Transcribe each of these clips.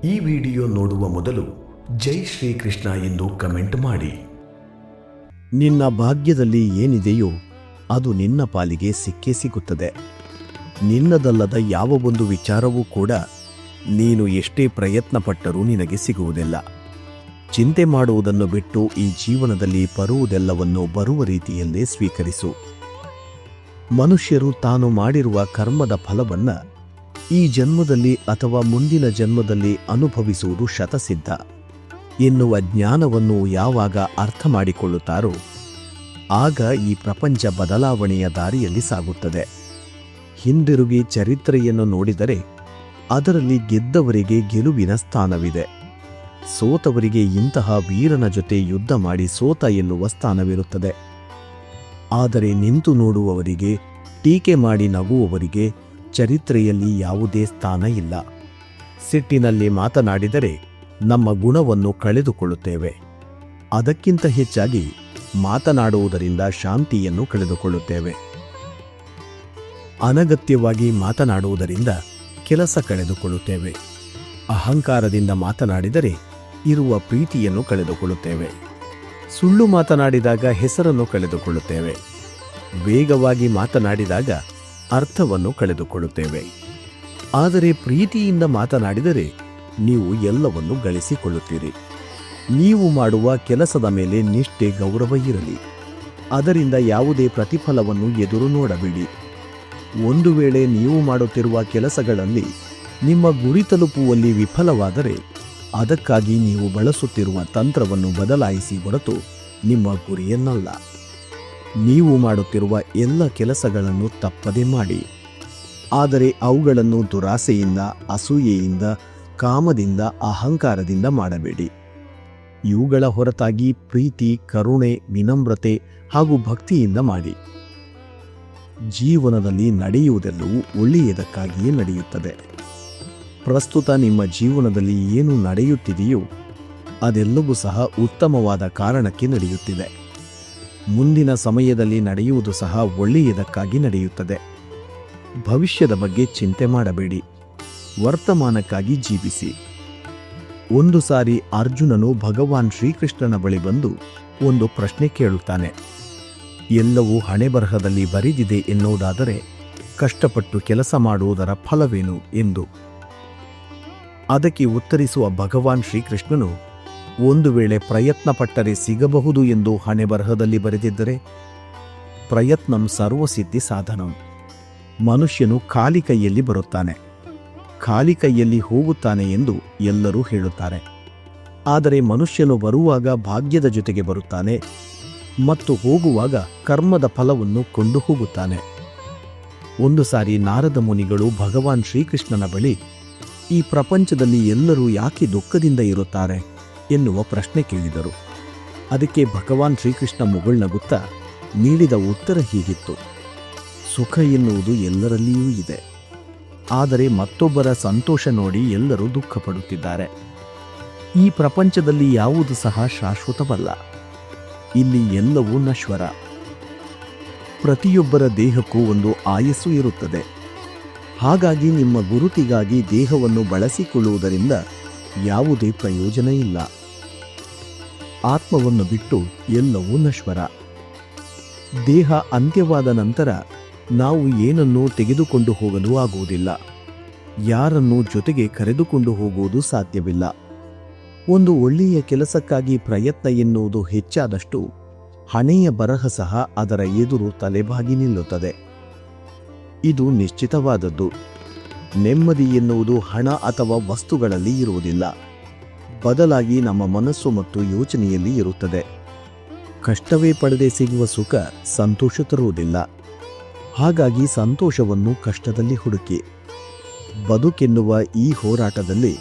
ಈ ವಿಡಿಯೋ ನೋಡುವ ಮೊದಲು ಜೈ ಶ್ರೀಕೃಷ್ಣ ಎಂದು ಕಮೆಂಟ್ ಮಾಡಿ. ನಿನ್ನ ಭಾಗ್ಯದಲ್ಲಿ ಏನಿದೆಯೋ ಅದು ನಿನ್ನ ಪಾಲಿಗೆ ಸಿಕ್ಕೇ ಸಿಗುತ್ತದೆ. ನಿನ್ನದಲ್ಲದ ಯಾವ ಒಂದು ವಿಚಾರವೂ ಕೂಡ ನೀನು ಎಷ್ಟೇ ಪ್ರಯತ್ನ ಪಟ್ಟರೂ ನಿನಗೆ ಸಿಗುವುದಿಲ್ಲ. ಚಿಂತೆ ಮಾಡುವುದನ್ನು ಬಿಟ್ಟು ಈ ಜೀವನದಲ್ಲಿ ಬರುವುದೆಲ್ಲವನ್ನು ಬರುವ ರೀತಿಯಲ್ಲೇ ಸ್ವೀಕರಿಸು. ಮನುಷ್ಯರು ತಾನು ಮಾಡಿರುವ ಕರ್ಮದ ಫಲವನ್ನು ಈ ಜನ್ಮದಲ್ಲಿ ಅಥವಾ ಮುಂದಿನ ಜನ್ಮದಲ್ಲಿ ಅನುಭವಿಸುವುದು ಶತಸಿದ್ಧ ಎನ್ನುವ ಜ್ಞಾನವನ್ನು ಯಾವಾಗ ಅರ್ಥ ಮಾಡಿಕೊಳ್ಳುತ್ತಾರೋ ಆಗ ಈ ಪ್ರಪಂಚ ಬದಲಾವಣೆಯ ದಾರಿಯಲ್ಲಿ ಸಾಗುತ್ತದೆ. ಹಿಂದಿರುಗಿ ಚರಿತ್ರೆಯನ್ನು ನೋಡಿದರೆ ಅದರಲ್ಲಿ ಗೆದ್ದವರಿಗೆ ಗೆಲುವಿನ ಸ್ಥಾನವಿದೆ, ಸೋತವರಿಗೆ ಇಂತಹ ವೀರನ ಜೊತೆ ಯುದ್ಧ ಮಾಡಿ ಸೋತ ಎನ್ನುವ ಸ್ಥಾನವಿರುತ್ತದೆ. ಆದರೆ ನಿಂತು ನೋಡುವವರಿಗೆ, ಟೀಕೆ ಮಾಡಿ ನಗುವವರಿಗೆ ಚರಿತ್ರೆಯಲ್ಲಿ ಯಾವುದೇ ಸ್ಥಾನ ಇಲ್ಲ. ಸಿಟ್ಟಿನಲ್ಲಿ ಮಾತನಾಡಿದರೆ ನಮ್ಮ ಗುಣವನ್ನು ಕಳೆದುಕೊಳ್ಳುತ್ತೇವೆ. ಅದಕ್ಕಿಂತ ಹೆಚ್ಚಾಗಿ ಮಾತನಾಡುವುದರಿಂದ ಶಾಂತಿಯನ್ನು ಕಳೆದುಕೊಳ್ಳುತ್ತೇವೆ. ಅನಗತ್ಯವಾಗಿ ಮಾತನಾಡುವುದರಿಂದ ಕೆಲಸ ಕಳೆದುಕೊಳ್ಳುತ್ತೇವೆ. ಅಹಂಕಾರದಿಂದ ಮಾತನಾಡಿದರೆ ಇರುವ ಪ್ರೀತಿಯನ್ನು ಕಳೆದುಕೊಳ್ಳುತ್ತೇವೆ. ಸುಳ್ಳು ಮಾತನಾಡಿದಾಗ ಹೆಸರನ್ನು ಕಳೆದುಕೊಳ್ಳುತ್ತೇವೆ. ವೇಗವಾಗಿ ಮಾತನಾಡಿದಾಗ ಅರ್ಥವನ್ನು ಕಳೆದುಕೊಳ್ಳುತ್ತೇವೆ. ಆದರೆ ಪ್ರೀತಿಯಿಂದ ಮಾತನಾಡಿದರೆ ನೀವು ಎಲ್ಲವನ್ನು ಗಳಿಸಿಕೊಳ್ಳುತ್ತೀರಿ. ನೀವು ಮಾಡುವ ಕೆಲಸದ ಮೇಲೆ ನಿಷ್ಠೆ, ಗೌರವ ಇರಲಿ. ಅದರಿಂದ ಯಾವುದೇ ಪ್ರತಿಫಲವನ್ನು ಎದುರು ನೋಡಬೇಡಿ. ಒಂದು ವೇಳೆ ನೀವು ಮಾಡುತ್ತಿರುವ ಕೆಲಸಗಳಲ್ಲಿ ನಿಮ್ಮ ಗುರಿ ತಲುಪುವಲ್ಲಿ ವಿಫಲವಾದರೆ ಅದಕ್ಕಾಗಿ ನೀವು ಬಳಸುತ್ತಿರುವ ತಂತ್ರವನ್ನು ಬದಲಾಯಿಸಿ ಹೊರತು ನಿಮ್ಮ ಗುರಿಯನ್ನಲ್ಲ. ನೀವು ಮಾಡುತ್ತಿರುವ ಎಲ್ಲ ಕೆಲಸಗಳನ್ನು ತಪ್ಪದೆ ಮಾಡಿ. ಆದರೆ ಅವುಗಳನ್ನು ದುರಾಸೆಯಿಂದ, ಅಸೂಯೆಯಿಂದ, ಕಾಮದಿಂದ, ಅಹಂಕಾರದಿಂದ ಮಾಡಬೇಡಿ. ಇವುಗಳ ಹೊರತಾಗಿ ಪ್ರೀತಿ, ಕರುಣೆ, ವಿನಮ್ರತೆ ಹಾಗೂ ಭಕ್ತಿಯಿಂದ ಮಾಡಿ. ಜೀವನದಲ್ಲಿ ನಡೆಯುವುದೆಲ್ಲವೂ ಒಳ್ಳೆಯದಕ್ಕಾಗಿಯೇ ನಡೆಯುತ್ತದೆ. ಪ್ರಸ್ತುತ ನಿಮ್ಮ ಜೀವನದಲ್ಲಿ ಏನು ನಡೆಯುತ್ತಿದೆಯೋ ಅದೆಲ್ಲವೂ ಸಹ ಉತ್ತಮವಾದ ಕಾರಣಕ್ಕೆ ನಡೆಯುತ್ತಿದೆ. ಮುಂದಿನ ಸಮಯದಲ್ಲಿ ನಡೆಯುವುದು ಸಹ ಒಳ್ಳೆಯದಕ್ಕಾಗಿ ನಡೆಯುತ್ತದೆ. ಭವಿಷ್ಯದ ಬಗ್ಗೆ ಚಿಂತೆ ಮಾಡಬೇಡಿ, ವರ್ತಮಾನಕ್ಕಾಗಿ ಜೀವಿಸಿ. ಒಂದು ಸಾರಿ ಅರ್ಜುನನು ಭಗವಾನ್ ಶ್ರೀಕೃಷ್ಣನ ಬಳಿ ಬಂದು ಒಂದು ಪ್ರಶ್ನೆ ಕೇಳುತ್ತಾನೆ. ಎಲ್ಲವೂ ಹಣೆಬರಹದಲ್ಲಿ ಬರೆದಿದೆ ಎನ್ನುವುದಾದರೆ ಕಷ್ಟಪಟ್ಟು ಕೆಲಸ ಮಾಡುವುದರ ಫಲವೇನು ಎಂದು. ಅದಕ್ಕೆ ಉತ್ತರಿಸುವ ಭಗವಾನ್ ಶ್ರೀಕೃಷ್ಣನು, ಒಂದು ವೇಳೆ ಪ್ರಯತ್ನ ಪಟ್ಟರೆ ಸಿಗಬಹುದು ಎಂದು ಹಣೆಬರಹದಲ್ಲಿ ಬರೆದಿದ್ದರೆ ಪ್ರಯತ್ನಂ ಸರ್ವಸಿದ್ಧಿ ಸಾಧನಂ. ಮನುಷ್ಯನು ಖಾಲಿ ಕೈಯಲ್ಲಿ ಬರುತ್ತಾನೆ, ಖಾಲಿ ಕೈಯಲ್ಲಿ ಹೋಗುತ್ತಾನೆ ಎಂದು ಎಲ್ಲರೂ ಹೇಳುತ್ತಾರೆ. ಆದರೆ ಮನುಷ್ಯನು ಬರುವಾಗ ಭಾಗ್ಯದ ಜೊತೆಗೆ ಬರುತ್ತಾನೆ ಮತ್ತು ಹೋಗುವಾಗ ಕರ್ಮದ ಫಲವನ್ನು ಕೊಂಡು ಹೋಗುತ್ತಾನೆ. ಒಂದು ಸಾರಿ ನಾರದ ಮುನಿಗಳು ಭಗವಾನ್ ಶ್ರೀಕೃಷ್ಣನ ಬಳಿ ಈ ಪ್ರಪಂಚದಲ್ಲಿ ಎಲ್ಲರೂ ಯಾಕೆ ದುಃಖದಿಂದ ಇರುತ್ತಾರೆ ಎನ್ನುವ ಪ್ರಶ್ನೆ ಕೇಳಿದರು. ಅದಕ್ಕೆ ಭಗವಾನ್ ಶ್ರೀಕೃಷ್ಣ ಮುಗುಳ್ನಗುತ್ತಾ ನೀಡಿದ ಉತ್ತರ ಹೀಗಿತ್ತು: ಸುಖ ಎನ್ನುವುದು ಎಲ್ಲರಲ್ಲಿಯೂ ಇದೆ, ಆದರೆ ಮತ್ತೊಬ್ಬರ ಸಂತೋಷ ನೋಡಿ ಎಲ್ಲರೂ ದುಃಖ ಪಡುತ್ತಿದ್ದಾರೆ. ಈ ಪ್ರಪಂಚದಲ್ಲಿ ಯಾವುದು ಸಹ ಶಾಶ್ವತವಲ್ಲ. ಇಲ್ಲಿ ಎಲ್ಲವೂ ನಶ್ವರ. ಪ್ರತಿಯೊಬ್ಬರ ದೇಹಕ್ಕೂ ಒಂದು ಆಯಸ್ಸು ಇರುತ್ತದೆ. ಹಾಗಾಗಿ ನಿಮ್ಮ ಗುರುತಿಗಾಗಿ ದೇಹವನ್ನು ಬಳಸಿಕೊಳ್ಳುವುದರಿಂದ ಯಾವುದೇ ಪ್ರಯೋಜನ ಇಲ್ಲ. ಆತ್ಮವನ್ನು ಬಿಟ್ಟು ಎಲ್ಲವೂ ನಶ್ವರ. ದೇಹ ಅಂತ್ಯವಾದ ನಂತರ ನಾವು ಏನನ್ನೂ ತೆಗೆದುಕೊಂಡು ಹೋಗಲು ಆಗುವುದಿಲ್ಲ. ಯಾರನ್ನೂ ಜೊತೆಗೆ ಕರೆದುಕೊಂಡು ಹೋಗುವುದು ಸಾಧ್ಯವಿಲ್ಲ. ಒಂದು ಒಳ್ಳೆಯ ಕೆಲಸಕ್ಕಾಗಿ ಪ್ರಯತ್ನ ಎನ್ನುವುದು ಹೆಚ್ಚಾದಷ್ಟು ಹಣೆಯ ಬರಹ ಸಹ ಅದರ ಎದುರು ತಲೆಬಾಗಿ ನಿಲ್ಲುತ್ತದೆ. ಇದು ನಿಶ್ಚಿತವಾದದ್ದು. ನೆಮ್ಮದಿ ಎನ್ನುವುದು ಹಣ ಅಥವಾ ವಸ್ತುಗಳಲ್ಲಿ ಇರುವುದಿಲ್ಲ, ಬದಲಾಗಿ ನಮ್ಮ ಮನಸ್ಸು ಮತ್ತು ಯೋಚನೆಯಲ್ಲಿ ಇರುತ್ತದೆ. ಕಷ್ಟವೇ ಪಡೆದೇ ಸಿಗುವ ಸುಖ ಸಂತೋಷ ತರುವುದಿಲ್ಲ. ಹಾಗಾಗಿ ಸಂತೋಷವನ್ನು ಕಷ್ಟದಲ್ಲಿ ಹುಡುಕಿ. ಬದುಕೆನ್ನುವ ಈ ಹೋರಾಟದಲ್ಲಿ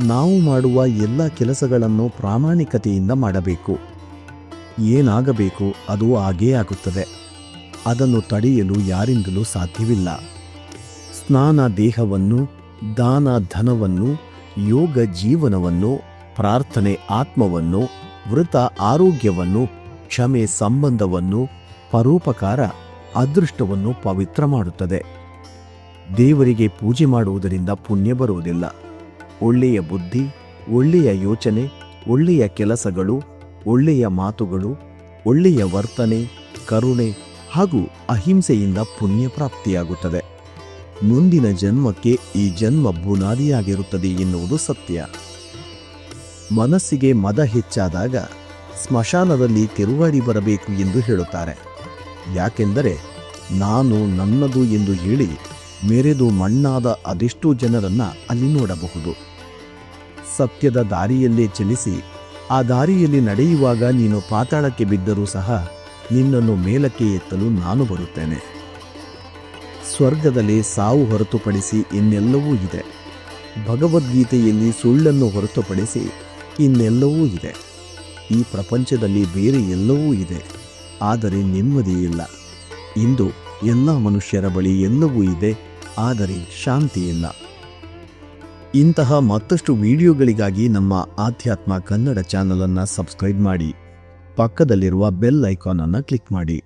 ನಾವು ಮಾಡುವ ಎಲ್ಲ ಕೆಲಸಗಳನ್ನು ಪ್ರಾಮಾಣಿಕತೆಯಿಂದ ಮಾಡಬೇಕು. ಏನಾಗಬೇಕು ಅದು ಆಗೇ ಆಗುತ್ತದೆ. ಅದನ್ನು ತಡೆಯಲು ಯಾರಿಂದಲೂ ಸಾಧ್ಯವಿಲ್ಲ. ಸ್ನಾನ ದೇಹವನ್ನು, ದಾನ ಧನವನ್ನು, ಯೋಗ ಜೀವನವನ್ನು, ಪ್ರಾರ್ಥನೆ ಆತ್ಮವನ್ನು, ವೃತ ಆರೋಗ್ಯವನ್ನು, ಕ್ಷಮೆ ಸಂಬಂಧವನ್ನು, ಪರೋಪಕಾರ ಅದೃಷ್ಟವನ್ನು ಪವಿತ್ರ ಮಾಡುತ್ತದೆ. ದೇವರಿಗೆ ಪೂಜೆ ಮಾಡುವುದರಿಂದ ಪುಣ್ಯ ಬರುವುದಿಲ್ಲ. ಒಳ್ಳೆಯ ಬುದ್ಧಿ, ಒಳ್ಳೆಯ ಯೋಚನೆ, ಒಳ್ಳೆಯ ಕೆಲಸಗಳು, ಒಳ್ಳೆಯ ಮಾತುಗಳು, ಒಳ್ಳೆಯ ವರ್ತನೆ, ಕರುಣೆ ಹಾಗೂ ಅಹಿಂಸೆಯಿಂದ ಪುಣ್ಯ ಪ್ರಾಪ್ತಿಯಾಗುತ್ತದೆ. ಮುಂದಿನ ಜನ್ಮಕ್ಕೆ ಈ ಜನ್ಮ ಬುನಾದಿಯಾಗಿರುತ್ತದೆ ಎನ್ನುವುದು ಸತ್ಯ. ಮನಸ್ಸಿಗೆ ಮದ ಹೆಚ್ಚಾದಾಗ ಸ್ಮಶಾನದಲ್ಲಿ ತಿರುಗಾಡಿ ಬರಬೇಕು ಎಂದು ಹೇಳುತ್ತಾರೆ. ಯಾಕೆಂದರೆ ನಾನು ನನ್ನದು ಎಂದು ಹೇಳಿ ಮೆರೆದು ಮಣ್ಣಾದ ಅದೆಷ್ಟೋ ಜನರನ್ನ ಅಲ್ಲಿ ನೋಡಬಹುದು. ಸತ್ಯದ ದಾರಿಯಲ್ಲೇ ಚಲಿಸಿ ಆ ದಾರಿಯಲ್ಲಿ ನಡೆಯುವಾಗ ನೀನು ಪಾತಾಳಕ್ಕೆ ಬಿದ್ದರೂ ಸಹ ನಿನ್ನನ್ನು ಮೇಲಕ್ಕೆ ಎತ್ತಲು ನಾನು ಬರುತ್ತೇನೆ. ಸ್ವರ್ಗದಲ್ಲಿ ಸಾವು ಹೊರತುಪಡಿಸಿ ಇನ್ನೆಲ್ಲವೂ ಇದೆ. ಭಗವದ್ಗೀತೆಯಲ್ಲಿ ಸುಳ್ಳನ್ನು ಹೊರತುಪಡಿಸಿ ಇನ್ನೆಲ್ಲವೂ ಇದೆ. ಈ ಪ್ರಪಂಚದಲ್ಲಿ ಬೇರೆ ಎಲ್ಲವೂ ಇದೆ, ಆದರೆ ನೆಮ್ಮದಿ ಇಲ್ಲ. ಇಂದು ಎಲ್ಲ ಮನುಷ್ಯರ ಬಳಿ ಎಲ್ಲವೂ ಇದೆ, ಆದರೆ ಶಾಂತಿ ಇಲ್ಲ. ಇಂತಹ ಮತ್ತಷ್ಟು ವಿಡಿಯೋಗಳಿಗಾಗಿ ನಮ್ಮ ಆಧ್ಯಾತ್ಮ ಕನ್ನಡ ಚಾನಲನ್ನು ಸಬ್ಸ್ಕ್ರೈಬ್ ಮಾಡಿ, ಪಕ್ಕದಲ್ಲಿರುವ ಬೆಲ್ ಐಕಾನ್ ಅನ್ನು ಕ್ಲಿಕ್ ಮಾಡಿ.